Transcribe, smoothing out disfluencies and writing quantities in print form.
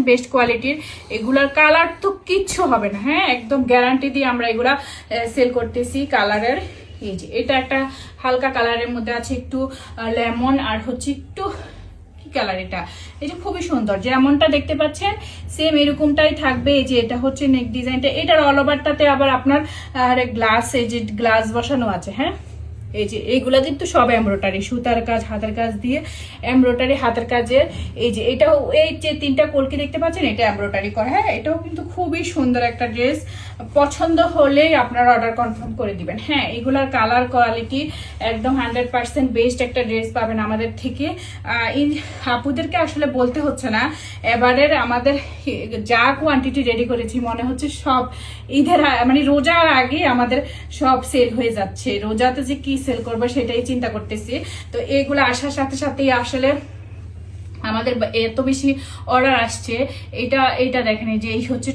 Best কোয়ালিটির। এগুলার colour তো কিচ্ছু হবে না, হ্যাঁ, একদম গ্যারান্টি দিয়ে আমরা এগুলা সেল করতেছি। কালারের এই যে এটা একটা হালকা কালারের মধ্যে আছে, একটু লেমন আর হচ্ছে একটু কালার। এটা এই যে খুবই সুন্দর, যেমনটা দেখতে পাচ্ছেন সেম এরকমটাই থাকবে। এই যে এটা হচ্ছে নেক ডিজাইনটা, এটার অল ওভারটাতে আবার আপনার গ্লাস, এই যে গ্লাস বসানো আছে, হ্যাঁ। এই যে এইগুলা কিন্তু সব এমব্রয়ডারি, সুতার কাজ, হাতের কাজ দিয়ে এমব্রয়ডারি হাতের কাজে। এই যে এটাও, এই যে তিনটা কলকি দেখতে পাচ্ছেন, এটা এমব্রয়ডারি করা, হ্যাঁ। এটাও কিন্তু খুবই সুন্দর একটা ড্রেস, পছন্দ হলেই আপনারা অর্ডার কনফার্ম করে দিবেন, হ্যাঁ। এগুলার কালার কোয়ালিটি একদম 100% বেস্ট একটা ড্রেস পাবেন আমাদের থেকে। এই আপুদেরকে আসলে বলতে হচ্ছে না, এবারের আমাদের যা কোয়ান্টিটি রেডি করেছি মনে হচ্ছে সব ঈদের মানে রোজার আগে আমাদের সব সেল হয়ে যাচ্ছে। রোজাতে যে কি সেল করবো সেটাই চিন্তা করতেছি। তো এগুলো আসার সাথে সাথেই আসলে আমাদের এত বেশি অর্ডার আসছে। এটা দেখেন, এই যে এই হচ্ছে